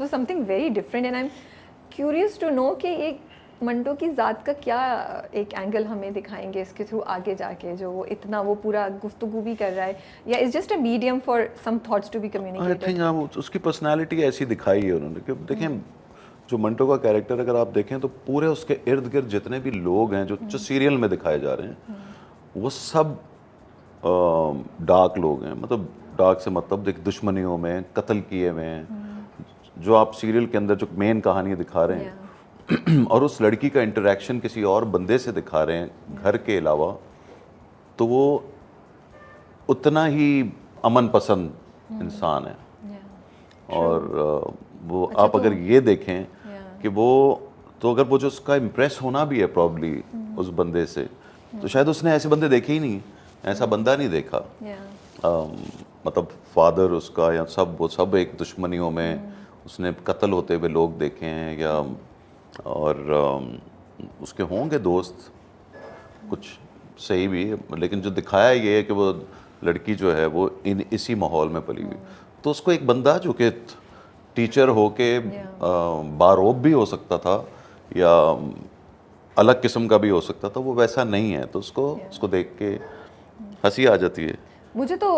So something very different and I'm curious to know कि एक मंटो की ज़ात का क्या एक एंगल हमें दिखाएंगे इसके थ्रू आगे जाके, जो वो इतना वो पूरा गुफ्तगू भी कर रहा है, या is just a medium for some thoughts to be I communicated? Think हाँ, उसकी पर्सनालिटी ऐसी दिखाई है उन्होंने कि देखें, जो मंटो का कैरेक्टर अगर आप देखें तो पूरे उसके इर्द गिर्द जितने भी लोग हैं जो सीरियल में दिखाए जा रहे हैं वो सब डार्क लोग हैं। मतलब डार्क से मतलब देख, दुश्मनियों में, कत्ल किए हुए हैं, जो आप सीरियल के अंदर जो मेन कहानी दिखा रहे हैं और उस लड़की का इंटरेक्शन किसी और बंदे से दिखा रहे हैं घर के अलावा, तो वो उतना ही अमन पसंद इंसान है। और वो अच्छा, आप अगर ये देखें Yeah. कि वो तो अगर वो जो उसका इम्प्रेस होना भी है प्रॉब्ली उस बंदे से, तो शायद उसने ऐसे बंदे देखे ही नहीं, ऐसा बंदा नहीं देखा। मतलब फादर उसका या सब, वो सब एक दुश्मनियों में, उसने कत्ल होते हुए लोग देखे हैं या और उसके होंगे दोस्त कुछ सही भी, लेकिन जो दिखाया ये है कि वो लड़की जो है वो इसी माहौल में पली हुई। तो उसको एक बंदा जो कि टीचर हो के बारोब भी हो सकता था या अलग किस्म का भी हो सकता था, वो वैसा नहीं है, तो उसको देख के हंसी आ जाती है। मुझे तो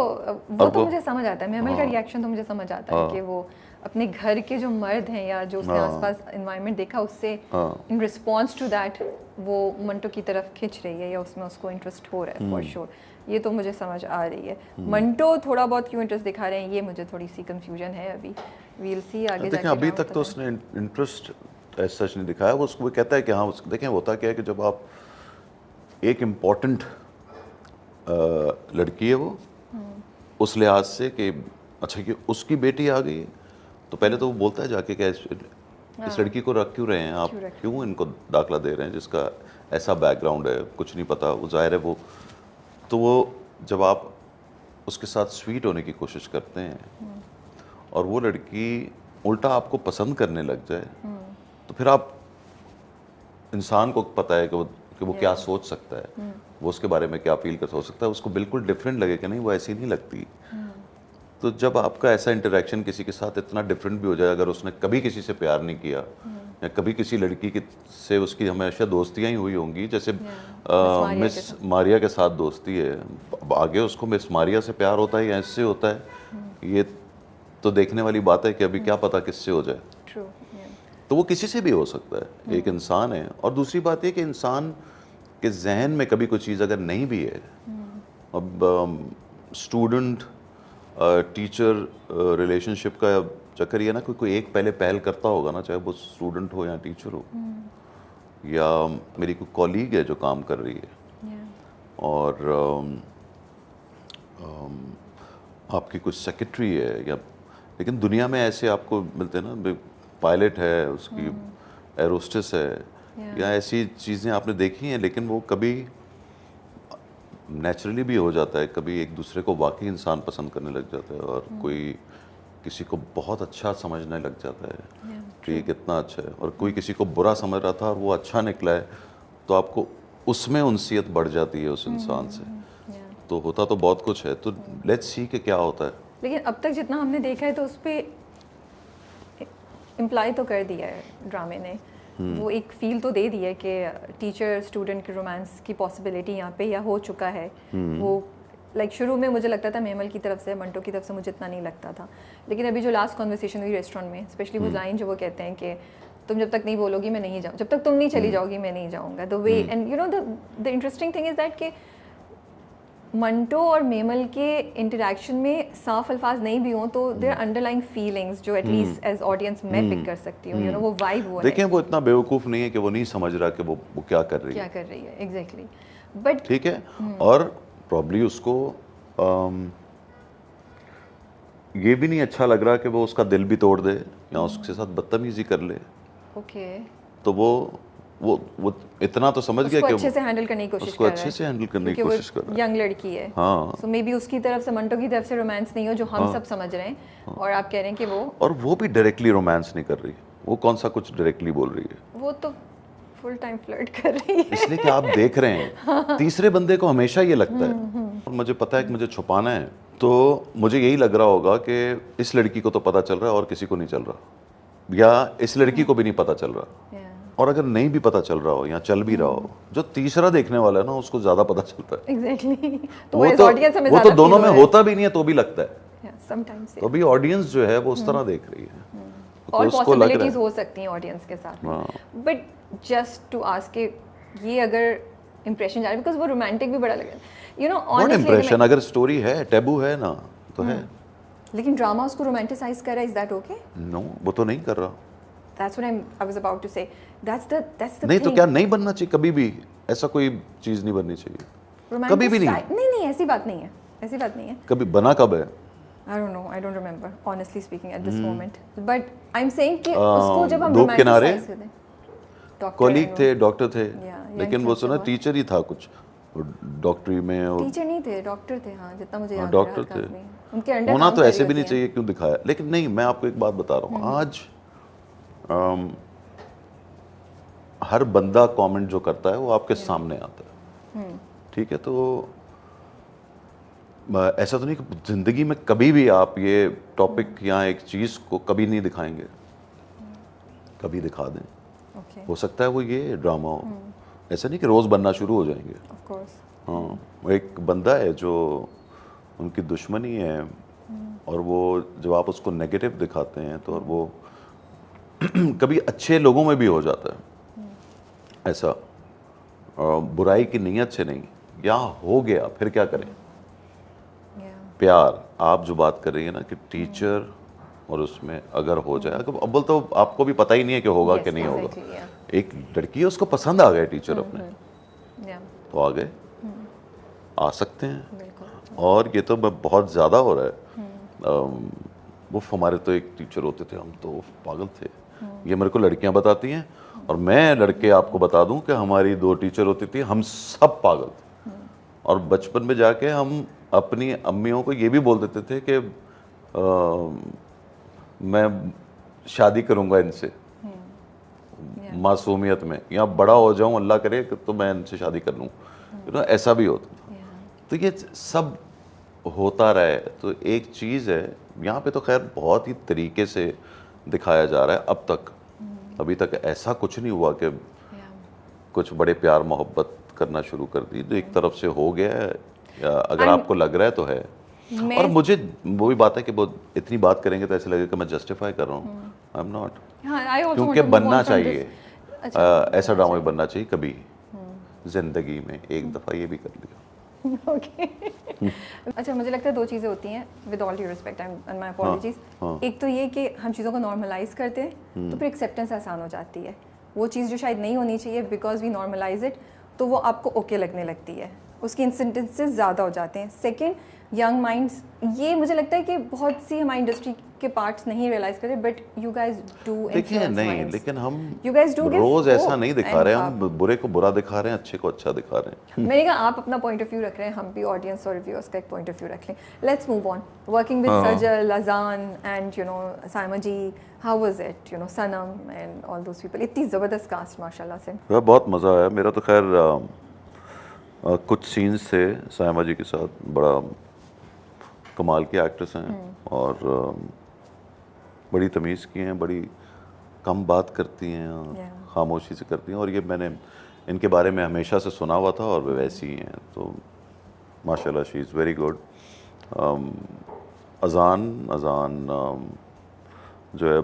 वो मुझे समझ आता है, महमल का रिएक्शन तो मुझे समझ आता है कि वो अपने घर के जो मर्द हैं या जो उसने आसपास एनवायरनमेंट देखा उससे इन रिस्पॉन्स टू दैट वो मंटो की तरफ खिंच रही है या उसमें उसको इंटरेस्ट हो रहा है फॉर श्योर। ये तो मुझे समझ आ रही है। मंटो थोड़ा बहुत क्यों इंटरेस्ट दिखा रहे हैं ये मुझे थोड़ी सी कंफ्यूजन है अभी। वील सी आगे देखें, जाके अभी तक तो उसने इंटरेस्ट ऐसा नहीं दिखाया। वो उसको कहता है कि हाँ, देखें होता क्या है कि जब आप एक इम्पॉर्टेंट लड़की है वो उस लिहाज से कि अच्छा कि उसकी बेटी आ गई है, तो पहले तो वो बोलता है जाके कि इस लड़की को रख क्यों रहे हैं आप, क्यों इनको दाखला दे रहे हैं जिसका ऐसा बैकग्राउंड है, कुछ नहीं पता, वो जाहिर है वो। तो वो जब आप उसके साथ स्वीट होने की कोशिश करते हैं और वो लड़की उल्टा आपको पसंद करने लग जाए, तो फिर आप इंसान को पता है कि वो क्या सोच सकता है, वो उसके बारे में क्या फील कर सकता है, उसको बिल्कुल डिफरेंट लगे कि नहीं वो ऐसी नहीं लगती। तो जब आपका ऐसा इंटरेक्शन किसी के साथ इतना डिफरेंट भी हो जाए, अगर उसने कभी किसी से प्यार नहीं किया या कभी किसी लड़की से उसकी हमेशा दोस्तियां ही हुई होंगी, जैसे मिस मारिया के साथ दोस्ती है, आगे उसको मिस मारिया से प्यार होता है या इससे होता है, ये तो देखने वाली बात है कि अभी क्या पता किससे हो जाए। तो वो किसी से भी हो सकता है, एक इंसान है। और दूसरी बात ये कि इंसान के जहन में कभी कोई चीज़ अगर नहीं भी है, अब स्टूडेंट टीचर रिलेशनशिप का चक्कर ये ना, कोई एक पहले पहल करता होगा ना, चाहे वो स्टूडेंट हो या टीचर हो, या मेरी कोई कॉलीग है जो काम कर रही है और आपकी कुछ सेक्रेटरी है, या लेकिन दुनिया में ऐसे आपको मिलते हैं ना, पायलट है, उसकी एरोस्टेस है, या ऐसी चीज़ें आपने देखी हैं, लेकिन वो कभी नेचुरली भी हो जाता है, कभी एक दूसरे को वाकई इंसान पसंद करने लग जाता है और कोई किसी को बहुत अच्छा समझने लग जाता है कि ये कितना अच्छा है, और कोई किसी को बुरा समझ रहा था और वो अच्छा निकला है, तो आपको उसमें उनसियत बढ़ जाती है उस इंसान से। तो होता तो बहुत कुछ है, तो लेट्स सी कि क्या होता है। लेकिन अब तक जितना हमने देखा है तो उस पर इम्प्लाई तो कर दिया है ड्रामे ने, वो एक फील तो दे दी है कि टीचर स्टूडेंट के रोमांस की पॉसिबिलिटी यहाँ पे या हो चुका है। वो लाइक शुरू में मुझे लगता था मेमल की तरफ से, मंटो की तरफ से मुझे इतना नहीं लगता था, लेकिन अभी जो लास्ट कॉन्वर्सेशन हुई रेस्टोरेंट में, स्पेशली वो लाइन जो वो कहते हैं कि तुम जब तक नहीं बोलोगी मैं नहीं जाऊँ, जब तक तुम नहीं चली जाओगी मैं नहीं जाऊँगा, the way and you know the interesting thing is that कि मंटो और मेमल के इंटरेक्शन में साफ अल्फाज नहीं भी हों तो देयर अंडरलाइंग फीलिंग्स जो एटलीस्ट एज ऑडियंस मैं पिक कर सकती हूँ, यू नो वो वाइब वो देखें, वो इतना बेवकूफ़ नहीं है कि वो नहीं समझ रहा कि वो क्या कर रही है एग्जैक्टली, बट ठीक है। और प्रॉब्ली उसको ये भी नहीं अच्छा लग रहा कि वो उसका दिल भी तोड़ दे या उसके साथ बदतमीजी कर ले। ओके, तो वो इतना तो समझ गया कि अच्छे से हैंडल करने की कोशिश उसको अच्छे से हैंडल करने की कोशिश कर रहा है। यंग लड़की है, हाँ, सो मे बी उसकी तरफ से, मंटो की तरफ से रोमांस नहीं हो जो हम सब समझ रहे हैं, और आप कह रहे हैं कि वो भी डायरेक्टली रोमांस नहीं कर रही, वो कौन सा कुछ डायरेक्टली बोल रही है, वो तो फुल टाइम फ्लर्ट कर रही है। इसलिए कि आप देख रहे हैं तीसरे बंदे को हमेशा ये लगता है और मुझे पता है कि मुझे छुपाना है, तो मुझे यही लग रहा होगा कि इस लड़की को तो पता चल रहा है और किसी को नहीं चल रहा, या इस लड़की को भी नहीं पता चल रहा, Yeah. और अगर नहीं भी पता चल रहा हो या चल भी रहा हो, जो तीसरा देखने वाला है ना उसको ज़्यादा पता चलता है। Exactly. तो वो as तो audience हमें वो तो ज़्यादा दोनों feel में हो रहा है। होता भी नहीं है तो भी लगता है, Yeah, sometimes, तो अभी ऑडियंस जो है वो उस तरह देख रही है, तो और उसको लग रहा पॉसिबिलिटीज है। हो सकती हैं ऑडियंस के साथ, हाँ। बट जस्ट टू आस्क के ये अगर इंप्रेशन जा रहा है, बिकॉज वो रोमांटिक भी बड़ा लगे, you know what honestly, impression, अगर स्टोरी है, टैबू है ना तो है। लेकिन ड्रामा उसको रोमांटिसाइज कर रहा है, इज दैट ओके? नो, वो तो नहीं कर रहा। That's what I was about to say, that's the नहीं तो क्या नहीं बनना चाहिए कभी भी, ऐसा कोई चीज़ नहीं बननी चाहिए कभी भी नहीं। नहीं, ऐसी बात नहीं है, ऐसी बात नहीं है। कभी बना कब है? I don't know, I don't remember honestly speaking at this moment, but I'm saying कि उसको जब हम धूप किनारे romanticize करते हैं, doctor कॉलीग है थे, वो। डॉक्टर थे, Yeah, लेकिन young वो थे सुना बहुत। टीचर ही था कुछ डॉक्टरी में, और टीचर नहीं थे, डॉक्टर थे, हाँ जितना मुझे याद डॉक्टर है। थे। उनके अंडर होना काम तो कर ऐसे रही भी नहीं होती हैं। चाहिए, क्यों दिखाया। लेकिन नहीं, मैं आपको एक बात बता रहा हूँ, आज हर बंदा कमेंट जो करता है वो आपके सामने आता है, ठीक है। तो ऐसा तो नहीं कि जिंदगी में कभी भी आप ये टॉपिक या एक चीज़ को कभी नहीं दिखाएंगे, कभी दिखा दें। Okay, हो सकता है वो ये ड्रामा हो, ऐसा नहीं कि रोज़ बनना शुरू हो जाएंगे। of course. हाँ, वो एक बंदा है जो उनकी दुश्मनी है, और वो जब आप उसको नेगेटिव दिखाते हैं तो, और वो कभी अच्छे लोगों में भी हो जाता है ऐसा, बुराई की नीयत से नहीं, या हो गया फिर क्या करें। Yeah. प्यार, आप जो बात कर रही है ना कि टीचर और उसमें अगर हो जाए, अव्वल तो आपको भी पता ही नहीं है कि होगा Yes, कि नहीं होगा। exactly, yeah. एक लड़की है, उसको पसंद आ गए टीचर अपने, Yeah, तो आ गए, आ सकते हैं। बिल्कुल। और ये तो बहुत ज़्यादा हो रहा है। वो हमारे तो एक टीचर होते थे, हम तो पागल थे। ये मेरे को लड़कियां बताती हैं, और मैं लड़के आपको बता दूं कि हमारी 2 टीचर होती थी, हम सब पागल थे। और बचपन में जाके हम अपनी अम्मियों को ये भी बोल देते थे कि मैं शादी करूंगा इनसे, मासूमियत में, या बड़ा हो जाऊं अल्लाह करे तो मैं इनसे शादी कर लूँ, ऐसा भी होता था। तो ये सब होता रहा है। तो एक चीज़ है यहाँ पे, तो खैर बहुत ही तरीके से दिखाया जा रहा है अब तक। अभी तक ऐसा कुछ नहीं हुआ कि कुछ बड़े प्यार मोहब्बत करना शुरू कर दी, तो एक तरफ से हो गया है, या अगर आपको लग रहा है तो है। और मुझे वो भी बात है कि वो इतनी बात करेंगे तो ऐसे लगेगा कि मैं जस्टिफाई कर रहा हूँ। आई एम नॉट, क्योंकि बनना चाहिए, ऐसा ड्रामा भी बनना चाहिए कभी जिंदगी में, एक दफ़ा ये भी कर लिया। Okay. अच्छा, मुझे लगता है 2 चीज़ें होती हैं, with all due respect and my apologies. एक तो ये कि हम चीज़ों को नॉर्मलाइज करते हैं तो फिर एक्सेप्टेंस आसान हो जाती है। वो चीज़ जो शायद नहीं होनी चाहिए, बिकॉज वी नॉर्मलाइज इट, तो वो आपको ओके लगने लगती है, उसके इंसिडेंसेस ज़्यादा हो जाते हैं। सेकेंड, यंग माइंड्स, ये मुझे लगता है कि बहुत सी हमारी इंडस्ट्री के पार्ट्स नहीं रियलाइज करते, बट यू गाइज डू देखिए नहीं, लेकिन हम You guys do give रोज ऐसा hope नहीं दिखा and रहे, हम बुरे को बुरा दिखा रहे हैं, अच्छे को अच्छा दिखा रहे हैं। मैंने कहा आप अपना पॉइंट ऑफ व्यू रख रहे हैं, हम भी ऑडियंस और रिव्यूअर्स का एक पॉइंट ऑफ व्यू रख लें। Let's move on, working with Sajal, Azaan and you know Saima ji, how was it, you know Sanam and all those people, इतनी ज़बरदस्त कास्ट माशाल्लाह से। बहुत मज़ा आया मेरा तो। खैर कुछ सीन्स थे साइमा जी के साथ, बड़ा कमाल की एक्ट्रेस हैं, और बड़ी तमीज़ की हैं, बड़ी कम बात करती हैं, खामोशी से करती हैं, और ये मैंने इनके बारे में हमेशा से सुना हुआ था, और वे वैसी ही हैं, तो माशाल्लाह शी इज़ वेरी गुड। अजान जो है